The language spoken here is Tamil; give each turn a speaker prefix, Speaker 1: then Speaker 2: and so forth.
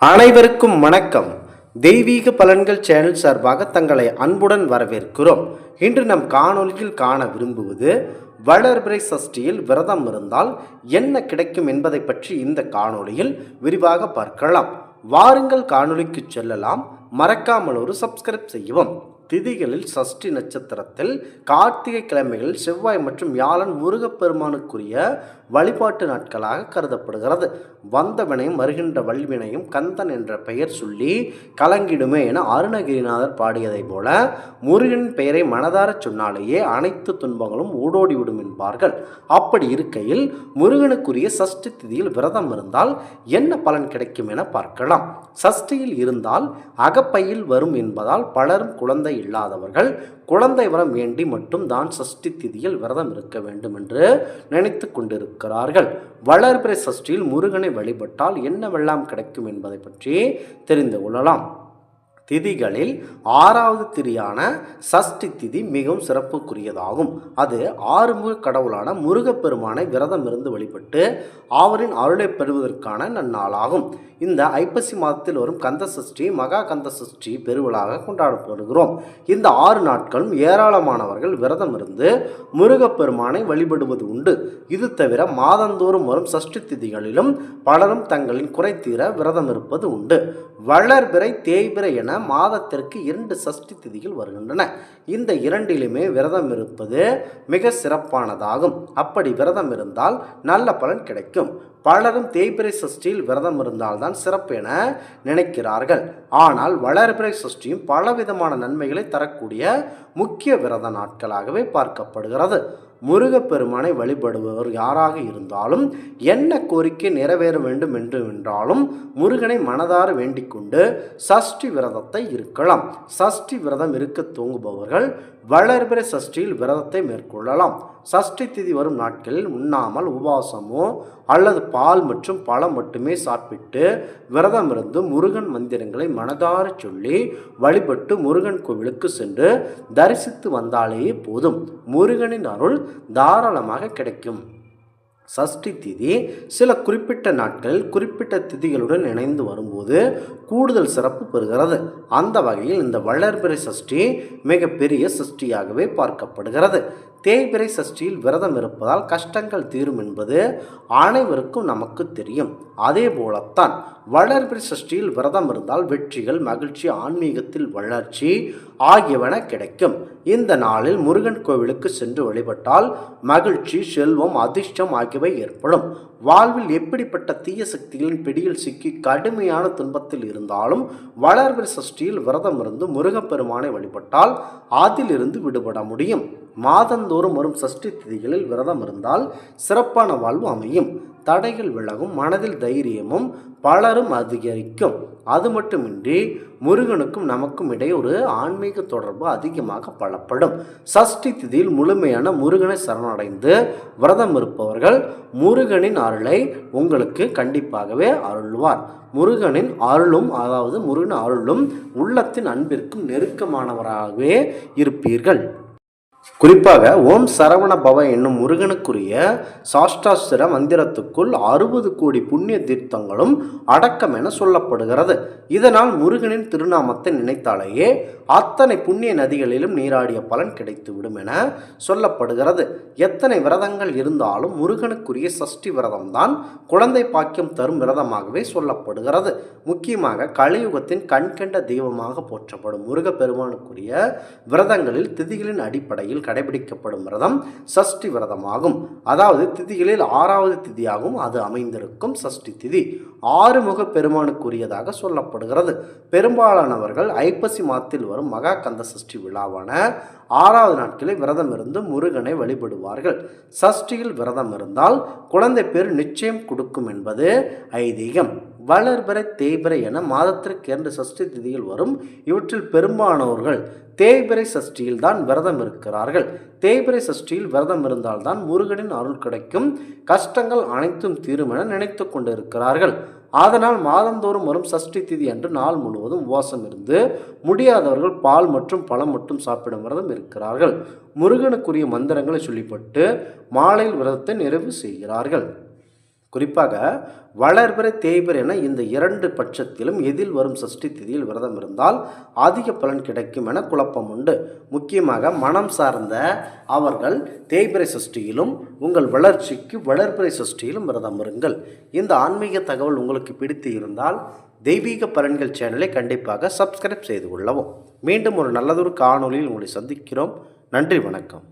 Speaker 1: அனைவருக்கும் வணக்கம். தெய்வீக பலன்கள் சேனல் சார்பாக தங்களை அன்புடன் வரவேற்கிறோம். இன்று நம் காணொலியில் காண விரும்புவது வளர்பிறை சஷ்டியில் விரதம் இருந்தால் என்ன கிடைக்கும் என்பதை பற்றி இந்த காணொலியில் விரிவாக பார்க்கலாம். வாருங்கள் காணொலிக்கு செல்லலாம். மறக்காமல் ஒரு சப்ஸ்கிரைப் செய்யவும். திதிகளில் சஷ்டி நட்சத்திரத்தில் கார்த்திகை கிழமைகளில் செவ்வாய் மற்றும் வியாழன் முருகப்பெருமானுக்குரிய வழிபாட்டு நாட்களாக கருதப்படுகிறது. வந்தவனையும் வருகின்ற வல்வினையும் கந்தன் என்ற பெயர் சொல்லி கலங்கிடுமே என அருணகிரிநாதர் பாடியதை போல முருகனின் பெயரை மனதார சொன்னாலேயே அனைத்து துன்பங்களும் ஓடோடிவிடும் என்பார்கள். அப்படி இருக்கையில் முருகனுக்குரிய சஷ்டி திதியில் விரதம் இருந்தால் என்ன பலன் கிடைக்கும் என பார்க்கலாம். சஷ்டியில் இருந்தால் அகப்பையில் வரும் என்பதால் பலரும் குழந்தை இல்லாதவர்கள் குழந்தை வரம் வேண்டி மட்டும் தான் சஷ்டி திதியில் விரதம் இருக்க வேண்டும் என்று நினைத்து கொண்டிருக்கிறார்கள். வளர்பிறை சஷ்டியில் முருகனை வழிபட்டால் என்னவெல்லாம் கிடைக்கும் என்பதை பற்றி தெரிந்து கொள்ளலாம். திதிகளில் 6வது திதியான சஷ்டி திதி மிகவும் சிறப்புக்குரியதாகும். அது ஆறுமுக கடவுளான முருகப்பெருமானை விரதம் இருந்து வழிபட்டு அவரின் அருளை பெறுவதற்கான நன்னாளாகும். இந்த ஐப்பசி மாதத்தில் வரும் கந்த சஷ்டி மகா கந்த சஷ்டி பெருவிழாக கொண்டாடப்படுகிறோம். இந்த 6 நாட்களும் ஏராளமானவர்கள் விரதம் இருந்து முருகப்பெருமானை வழிபடுவது உண்டு. இது தவிர மாதந்தோறும் வரும் சஷ்டி திதிகளிலும் பலரும் தங்களின் குறை தீர விரதம் இருப்பது உண்டு. வளர்பிறை தேய்பிறை என மாதத்திற்கு 2 சஷ்டி திதிகள் வருகின்றன. இந்த இரண்டிலுமே விரதம் இருப்பது மிக சிறப்பானதாகும். அப்படி விரதம் இருந்தால் நல்ல பலன் கிடைக்கும். பலரும் தேய்பிறை சஷ்டியில் விரதம் இருந்தால்தான் சிறப்பு என நினைக்கிறார்கள். ஆனால் வளர்பிறை சஷ்டியும் பலவிதமான நன்மைகளை தரக்கூடிய முக்கிய விரத நாட்களாகவே பார்க்கப்படுகிறது. முருகப்பெருமானை வழிபடுபவர் யாராக இருந்தாலும் என்ன கோரிக்கை நிறைவேற வேண்டும் என்றாலும் முருகனை மனதார வேண்டிக் கொண்டு சஷ்டி விரதத்தை இருக்கலாம். சஷ்டி விரதம் இருக்க தூங்குபவர்கள் வளர்பிறை சஷ்டியில் விரதத்தை மேற்கொள்ளலாம். சஷ்டி திதி வரும் நாட்களில் உண்ணாமல் உபவாசமோ அல்லது பால் மற்றும் பழம் மட்டுமே சாப்பிட்டு விரதம் இருந்து முருகன் மந்திரங்களை மனதார சொல்லி வழிபட்டு முருகன் கோவிலுக்கு சென்று தரிசித்து வந்தாலேயே போதும். முருகனின் அருள் தாராளமாக கிடைக்கும். சஷ்டி திதி சில குறிப்பிட்ட நாட்களில் குறிப்பிட்ட திதிகளுடன் இணைந்து வரும்போது கூடுதல் சிறப்பு பெறுகிறது. அந்த வகையில் இந்த வளர்பிறை சஷ்டி மிகப்பெரிய சஷ்டியாகவே பார்க்கப்படுகிறது. தேய்பிறை சஷ்டியில் விரதம் இருப்பதால் கஷ்டங்கள் தீரும் என்பது அனைவருக்கும் நமக்கு தெரியும். அதே போலத்தான் வளர்பிறை சஷ்டியில் விரதம் இருந்தால் வெற்றிகள், மகிழ்ச்சி, ஆன்மீகத்தில் வளர்ச்சி ஆகியவன கிடைக்கும். இந்த நாளில் முருகன் கோவிலுக்கு சென்று வழிபட்டால் மகிழ்ச்சி, செல்வம், அதிர்ஷ்டம் ஆகியவை ஏற்படும். வாழ்வில் எப்படிப்பட்ட தீய சக்திகளின் பிடியில் சிக்கி கடுமையான துன்பத்தில் இருந்தாலும் வளர்பிறை சஷ்டியில் விரதம் இருந்து முருகப்பெருமானை வழிபட்டால் அதிலிருந்து விடுபட முடியும். மாதந்தோறும் வரும் சஷ்டி திதிகளில் விரதம் இருந்தால் சிறப்பான வாழ்வு அமையும். தடைகள் விலகும், மனதில் தைரியமும் பலரும் அதிகரிக்கும். அது மட்டுமின்றி முருகனுக்கும் நமக்கும் இடையே ஒரு ஆன்மீக தொடர்பு அதிகமாக பலப்படும். சஷ்டி திதியில் முழுமையான முருகனை சரணடைந்து விரதம் இருப்பவர்கள் முருகனின் அருளை உங்களுக்கு கண்டிப்பாகவே அருள்வார். முருகனின் அருளும் முருகன் அருளும் உள்ளத்தின் அன்பிற்கும் நெருக்கமானவராகவே இருப்பீர்கள். குறிப்பாக ஓம் சரவண பவ என்னும் முருகனுக்குரிய சாஷ்டாஸ்திர மந்திரத்துக்குள் 60 கோடி புண்ணிய தீர்த்தங்களும் அடக்கம் என சொல்லப்படுகிறது. இதனால் முருகனின் திருநாமத்தை நினைத்தாலேயே அத்தனை புண்ணிய நதிகளிலும் நீராடிய பலன் கிடைத்துவிடும் என சொல்லப்படுகிறது. எத்தனை விரதங்கள் இருந்தாலும் முருகனுக்குரிய சஷ்டி விரதம்தான் குழந்தை பாக்கியம் தரும் விரதமாகவே சொல்லப்படுகிறது. முக்கியமாக கலியுகத்தின் கண்கண்ட தெய்வமாக போற்றப்படும் முருகப்பெருமானுக்குரிய விரதங்களில் திதிகளின் அடிப்படையில் கடைபிடிக்கப்படும் விரதம் சஷ்டி விரதமாகும். அதாவது திதிகளில் 6வது திதியாகும் அது அமைந்திருக்கும் சஷ்டி திதி ஆறுமுக பெருமானுக்குரியதாக சொல்லப்படுகிறது. பெரும்பாலானவர்கள் ஐப்பசி மாதத்தில் வரும் மகா கந்த சஷ்டி விழாவான 6வது நாட்களில் விரதம் இருந்து முருகனை வழிபடுவார்கள். சஷ்டியில் விரதம் இருந்தால் குழந்தை பேர் நிச்சயம் கொடுக்கும் என்பது ஐதீகம். வளர்பிறை தேய்பிறை என மாதத்திற்கு 2 சஷ்டி திதியில் வரும். இவற்றில் பெரும்பாலானவர்கள் தேய்பிறை சஷ்டியில் தான் விரதம் இருக்கிறார்கள். தேய்பிறை சஷ்டியில் விரதம் இருந்தால்தான் முருகனின் அருள் கிடைக்கும், கஷ்டங்கள் அனைத்தும் தீரும் என நினைத்து கொண்டிருக்கிறார்கள். அதனால் மாதந்தோறும் வரும் சஷ்டி திதி அன்று நாள் முழுவதும் உபவாசம் இருந்து முடியாதவர்கள் பால் மற்றும் பழம் மட்டும் சாப்பிடும் விரதம் இருக்கிறார்கள். முருகனுக்குரிய மந்திரங்களை சொல்லிப்பட்டு மாலையில் விரதத்தை நிறைவு செய்கிறார்கள். குறிப்பாக வளர்பிறை தேய்பிறை என இந்த இரண்டு பட்சத்திலும் எதில் வரும் சஷ்டி திதியில் விரதம் இருந்தால் அதிக பலன் கிடைக்கும் என குழப்பம் உண்டு. முக்கியமாக மனம் சார்ந்த அவர்கள் தேய்பிறை சஷ்டியிலும் உங்கள் வளர்ச்சிக்கு வளர்பிறை சஷ்டியிலும் விரதம் இருங்கள். இந்த ஆன்மீக தகவல் உங்களுக்கு பிடித்து இருந்தால் தெய்வீக பலன்கள் சேனலை கண்டிப்பாக சப்ஸ்கிரைப் செய்து கொள்ளவும். மீண்டும் ஒரு நல்லதொரு காணொளியில் உங்களை சந்திக்கிறோம். நன்றி, வணக்கம்.